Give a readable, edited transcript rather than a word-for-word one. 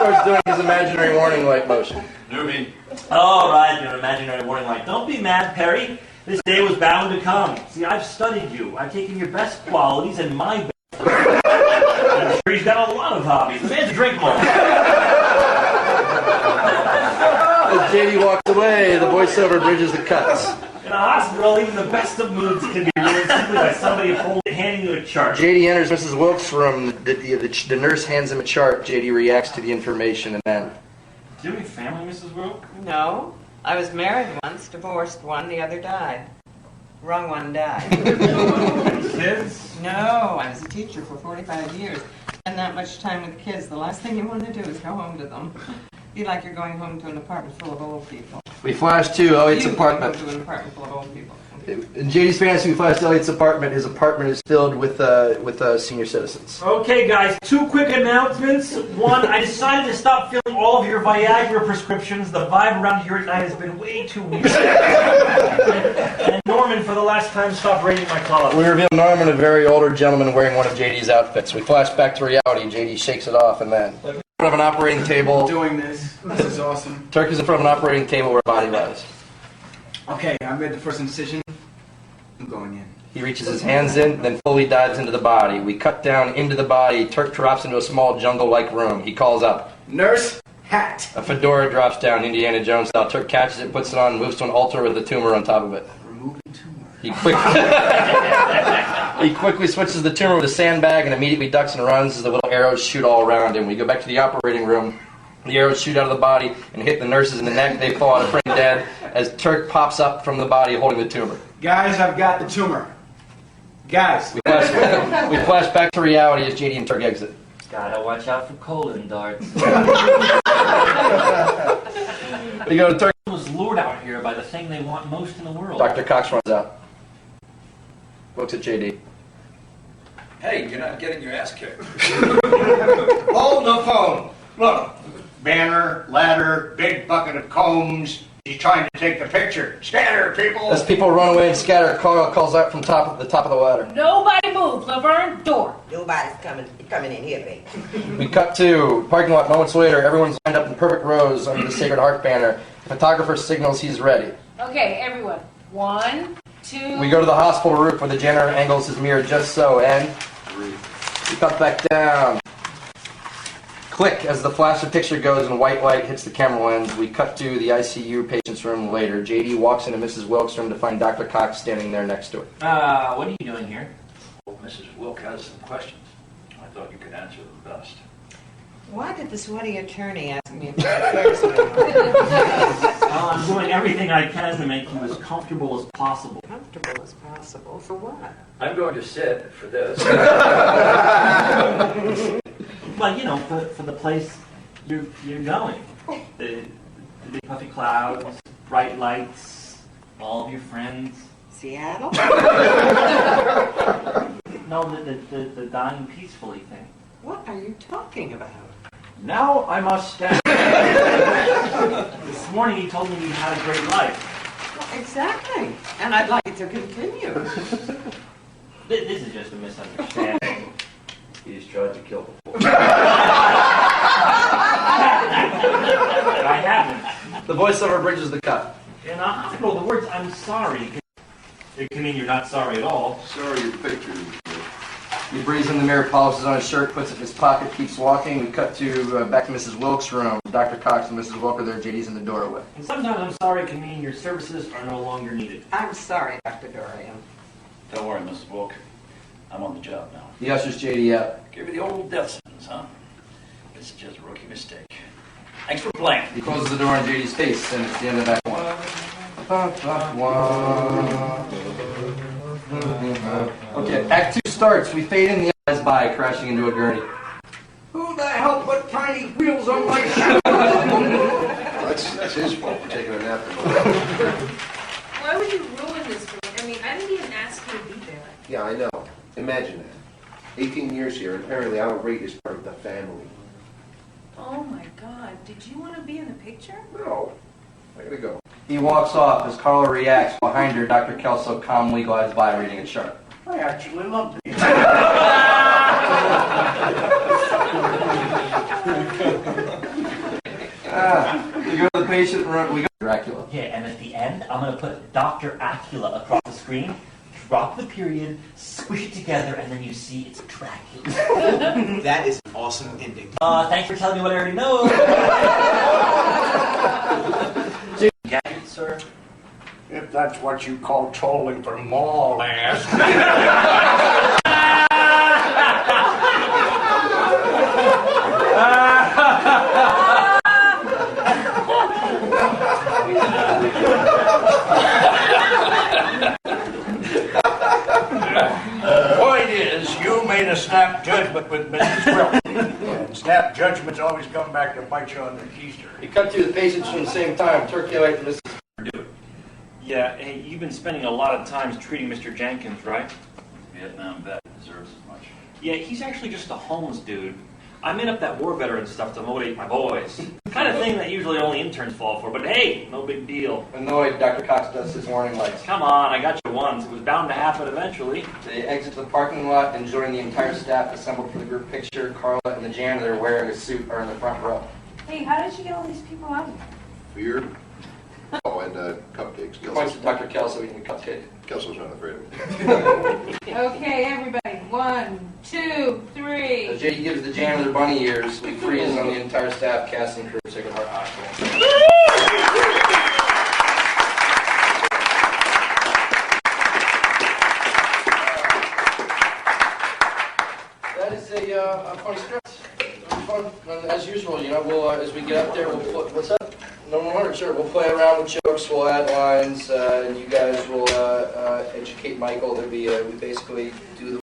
starts doing his imaginary warning light motion. Newbie. All right, your imaginary warning light. Don't be mad, Perry. This day was bound to come. See, I've studied you. I've taken your best qualities and my best. I'm sure he's got a lot of hobbies. The man's a drink monk. As JD walks away, the voiceover bridges the cuts. In a hospital, even the best of moods can be ruined simply by somebody handing you a chart. JD enters Mrs. Wilkes' room. The nurse hands him a chart. JD reacts to the information and then... Do you have any family, Mrs. Wilkes? No. I was married once, divorced one, the other died. Wrong one died. Kids? No, I was a teacher for 45 years. And that much time with kids, the last thing you want to do is go home to them. Be like you're going home to an apartment full of old people. We flash to Elliot's apartment. You go to an apartment full of old people. In JD's fantasy, we flash to Elliot's apartment. His apartment is filled with senior citizens. Okay, guys, 2 quick announcements. One, I decided to stop filling all of your Viagra prescriptions. The vibe around here at night has been way too weird. And Norman, for the last time, stopped raiding my closet. We reveal Norman, a very older gentleman wearing one of JD's outfits. We flash back to reality. JD shakes it off and then... in front of an operating table. Doing this. This is awesome. Turk is in front of an operating table where a body lies. Okay, I made the first incision. I'm going in. He reaches his hands in, then fully dives into the body. We cut down into the body. Turk drops into a small jungle-like room. He calls up, "Nurse, hat." A fedora drops down, Indiana Jones style. Turk catches it, puts it on, and moves to an altar with a tumor on top of it. Removing tumor. He quickly switches the tumor with a sandbag and immediately ducks and runs as the little arrows shoot all around him. We go back to the operating room. The arrows shoot out of the body and hit the nurses in the neck. They fall out of frame dead as Turk pops up from the body holding the tumor. Guys, I've got the tumor. Guys. We flash back to reality as JD and Turk exit. Gotta watch out for colon darts. We go to Turk. Was lured out here by the thing they want most in the world. Dr. Cox runs out. Looks at JD. Hey, you're not getting your ass kicked. Hold the phone. Look, banner, ladder, big bucket of combs. He's trying to take the picture. Scatter, people. As people run away and scatter, Carl calls out from the top of the ladder. Nobody move, Laverne, door. Nobody's coming in here, baby. We cut to parking lot moments later. Everyone's lined up in perfect rows under the Sacred Heart banner. The photographer signals he's ready. Okay, everyone. 1, 2... We go to the hospital roof where the janitor angles his mirror just so, and 3. we cut back down. Click as the flash of picture goes and white light hits the camera lens. We cut to the ICU patient's room later. JD walks into Mrs. Wilkes' room to find Dr. Cox standing there next to her. What are you doing here? Well, Mrs. Wilk has some questions. I thought you could answer them best. Why did the sweaty attorney ask me if I was I'm doing everything I can to make you as comfortable as possible. comfortable as possible? For what? I'm going to sit for this. Well, you know, for the place you're going. The big puffy clouds, bright lights, all of your friends. Seattle? No, the dying peacefully thing. What are you talking about? Now I must stand. This morning he told me you had a great life. Well, exactly. And I'd like it to continue. This is just a misunderstanding. He's tried to kill before. I haven't. The voiceover bridges the cut. In a hospital, the words "I'm sorry" it can mean you're not sorry at all. Sorry, your picture. He breathes in the mirror, polishes on his shirt, puts it in his pocket, keeps walking. We cut to back to Mrs. Wilkes' room. Dr. Cox and Mrs. Wilk are there. JD's in the doorway. And sometimes "I'm sorry" can mean your services are no longer needed. I'm sorry, Dr. Dorian. Don't worry, Mrs. Wilk. I'm on the job now. He ushers JD out. Give me the old death sentence, huh? This is just a rookie mistake. Thanks for playing. He closes the door on JD's face, and it's the end of Act 1. Okay, Act 2 starts. We fade in, the eyes by, crashing into a gurney. Who the hell put tiny wheels on my shoe? That's his fault for taking a nap. Why would you ruin this for me? I mean, I didn't even ask you to be there. Yeah, I know. Imagine that. 18 years here, and apparently our rate is part of the family. Oh my God, did you want to be in the picture? No. I gotta go. He walks off as Carla reacts. Behind her, Dr. Kelso calmly glides by, reading it sharp. I actually loved it. patient, we go Dracula. Yeah, and at the end, I'm going to put Dr. Acula across the screen, drop the period, squish it together, and then you see it's Dracula. That is an awesome ending. Thanks for telling me what I already know. Gadget, sir? If that's what you call trolling for mall ass. Point is, you made a snap judgment with Mrs. Wilson. And snap judgments always come back to bite you on the keister. You cut through the patients from the same time. Turkey Light and Mrs. Yeah, hey, you've been spending a lot of time treating Mr. Jenkins, right? Vietnam vet deserves as much. Yeah, he's actually just a homeless dude. I made up that war veteran stuff to motivate my boys. Kind of thing that usually only interns fall for, but hey, no big deal. Annoyed, Dr. Cox does his warning lights. Come on, I got you once. It was bound to happen eventually. They exit the parking lot and join the entire staff assembled for the group picture. Carla and the janitor wearing a suit are in the front row. Hey, how did you get all these people out here? Fear. Oh, and cupcakes. Points to Dr. Kelso eating a cupcake. Kelso's not afraid of it. Okay, everybody. 1, 2, 3. As JD gives the janitor bunny ears, we freeze on the entire staff, cast, and crew. Sacred Heart Hospital. That is a funny script. Fun. And as usual, you know, we'll as we get up there, we'll what's up? No 100, sure. We'll play around with jokes. We'll add lines, and you guys will educate Michael. There'll be we basically do the